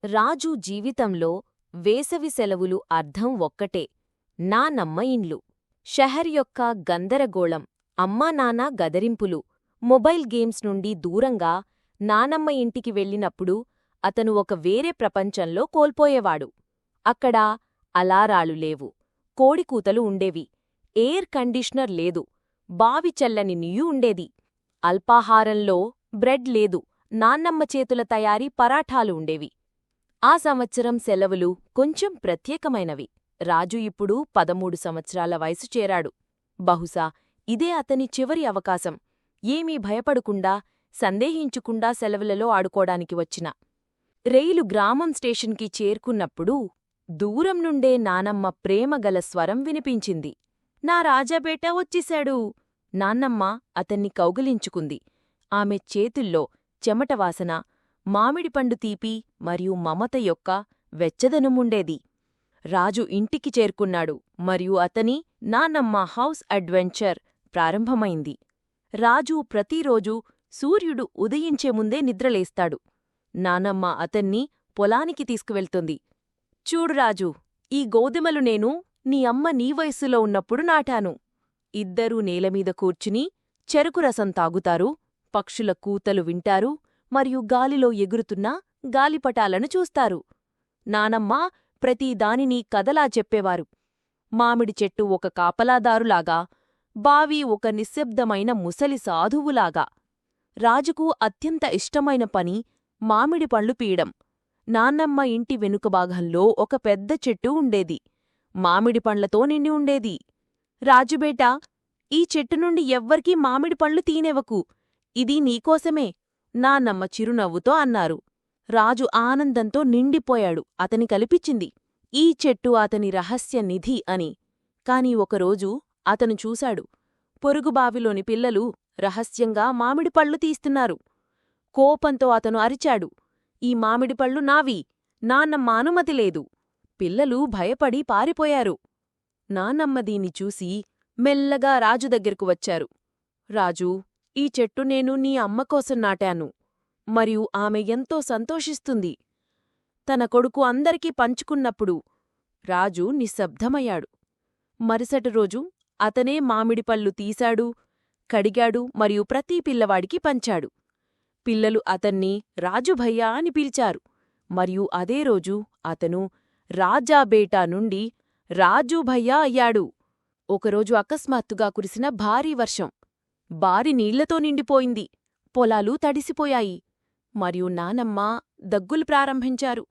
రాజు జీవితంలో వేసవి సెలవులు అర్థం ఒక్కటే, నానమ్మ ఇండ్లు. షహర్ యొక్క గందరగోళం, అమ్మానాన్న గదరింపులు, మొబైల్ గేమ్స్ నుండి దూరంగా నానమ్మ ఇంటికి వెళ్ళినప్పుడు అతను ఒక వేరే ప్రపంచంలో కోల్పోయేవాడు. అక్కడ అలారాలు లేవు, కోడికూతలు ఉండేవి, ఎయిర్ కండీషనర్ లేదు, బావి చల్లని నీయు ఉండేది. అల్పాహారంలో బ్రెడ్ లేదు, నాన్నమ్మ చేతుల తయారీ పరాఠాలు ఉండేవి. ఆ సంవత్సరం సెలవులు కొంచెం ప్రత్యేకమైనవి. రాజు ఇప్పుడు 13 సంవత్సరాల వయసు చేరాడు. బహుశా ఇదే అతని చివరి అవకాశం. ఏమీ భయపడకుండా, సందేహించుకుండా సెలవులలో ఆడుకోడానికి వచ్చిన రైలు గ్రామం స్టేషన్కి చేరుకున్నప్పుడు దూరం నుండే నానమ్మ ప్రేమగల స్వరం వినిపించింది. నా రాజాబేటా వచ్చేశాడు. నాన్నమ్మ అతన్ని కౌగిలించుకుంది. ఆమె చేతుల్లో చెమటవాసన, మామిడిపండు తీపి మరియు మమత యొక్క వెచ్చదనముండేది. రాజు ఇంటికి చేరుకున్నాడు మరియు అతని నానమ్మ హౌస్ అడ్వెంచర్ ప్రారంభమైంది. రాజు ప్రతిరోజూ సూర్యుడు ఉదయించే ముందే నిద్రలేస్తాడు. నానమ్మ అతన్ని పొలానికి తీసుకువెళ్తుంది. చూడు రాజూ, ఈ గోధుమలు నేను నీ అమ్మ నీ వయస్సులో ఉన్నప్పుడు నాటాను. ఇద్దరూ నేలమీద కూర్చుని చెరుకురసం తాగుతారు, పక్షుల కూతలు వింటారు మరియు గాలిలో ఎగురుతున్న గాలిపటాలను చూస్తారు. నానమ్మ ప్రతిదానినీ కథలా చెప్పేవారు. మామిడి చెట్టు ఒక కాపలాదారులాగా, బావి ఒక నిశ్శబ్దమైన ముసలి సాధువులాగా. రాజుకు అత్యంత ఇష్టమైన పని మామిడి పళ్ళు పీయడం. నాన్నమ్మ ఇంటి వెనుక భాగంలో ఒక పెద్ద చెట్టు ఉండేది, మామిడి పండ్లతో నిండి ఉండేది. రాజుబేటా, ఈ చెట్టు నుండి ఎవ్వర్కీ మామిడి పండ్లు తీనెవకు, ఇది నీకోసమే, నాన్నమ్మ చిరునవ్వుతో అన్నారు. రాజు ఆనందంతో నిండిపోయాడు. అతని కల్పించింది ఈ చెట్టు అతని రహస్య నిధి అని. కాని ఒకరోజు అతను చూశాడు, పొరుగుబావిలోని పిల్లలు రహస్యంగా మామిడిపళ్ళు తీస్తున్నారు. కోపంతో అతను అరిచాడు, ఈ మామిడిపళ్ళు నావి, నాన్నమ్మ అనుమతి లేదు. పిల్లలు భయపడి పారిపోయారు. నాన్నమ్మ దీన్ని చూసి మెల్లగా రాజు దగ్గరకు వచ్చారు. రాజూ, ఈ చెట్టు నేను నీ అమ్మకోసం నాటాను, మరియు ఆమె ఎంతో సంతోషిస్తుంది. తన కొడుకు అందరికీ పంచుకున్నప్పుడు రాజు నిశ్శబ్దమయ్యాడు. మరుసటి రోజు అతనే మామిడిపళ్ళు తీశాడు, కడిగాడు మరియు ప్రతి పిల్లవాడికి పంచాడు. పిల్లలు అతన్ని రాజుభయ్యా అని పిలిచారు. మరియు అదే రోజు అతను రాజాబేటా నుండి రాజుభయ్యా అయ్యాడు. ఒకరోజు అకస్మాత్తుగా కురిసిన భారీ వర్షం బారి నీళ్లతో నిండిపోయింది. పొలాలు తడిసిపోయాయి మరియు నానమ్మ దగ్గులు ప్రారంభించారు.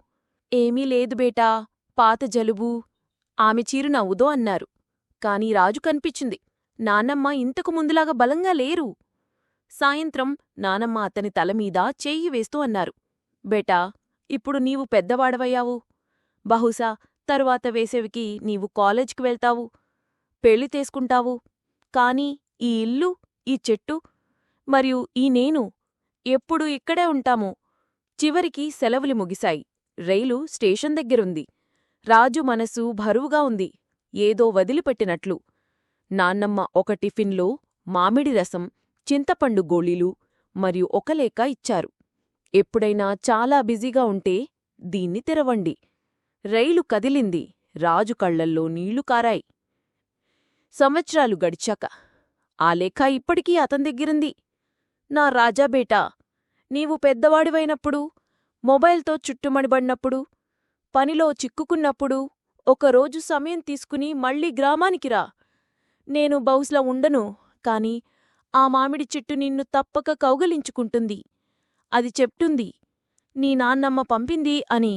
ఏమీ లేదు బేటా, పాత జలుబు, ఆమె చిరునవ్వుతో అన్నారు. కాని రాజు కనిపించింది. నానమ్మ ఇంతకు ముందులాగా బలంగా లేరు. సాయంత్రం నానమ్మ అతని తలమీద చెయ్యి వేస్తూ అన్నారు, బేటా, ఇప్పుడు నీవు పెద్దవాడవయ్యావు. బహుశా తరువాత వేసవికి నీవు కాలేజ్కి వెళ్తావు, పెళ్లి చేసుకుంటావు. కాని ఈ ఇల్లు, ఈ చెట్టు మరియు ఈ నేను ఎప్పుడూ ఇక్కడే ఉంటాము. చివరికి సెలవులు ముగిశాయి. రైలు స్టేషన్ దగ్గరుంది. రాజు మనసు బరువుగా ఉంది, ఏదో వదిలిపెట్టినట్లు. నాన్నమ్మ ఒక టిఫిన్లో మామిడి రసం, చింతపండు గోళీలు మరియు ఒక లేఖ ఇచ్చారు. ఎప్పుడైనా చాలా బిజీగా ఉంటే దీన్ని తెరవండి. రైలు కదిలింది. రాజు కళ్లల్లో నీళ్లు కారాయి. సంవత్సరాలు గడిచాక ఆ లేఖ ఇప్పటికీ అతని దగ్గరుంది. నా రాజాబేటా, నీవు పెద్దవాడివైనప్పుడు, మొబైల్తో చుట్టుమడిబడినప్పుడు, పనిలో చిక్కుకున్నప్పుడు ఒకరోజు సమయం తీసుకుని మళ్ళీ గ్రామానికి రా. నేను బహుశా ఉండను, కాని ఆ మామిడి చెట్టు నిన్ను తప్పక కౌగలించుకుంటుంది. అది చెప్తుంది, నీ నాన్నమ్మ పంపింది అని.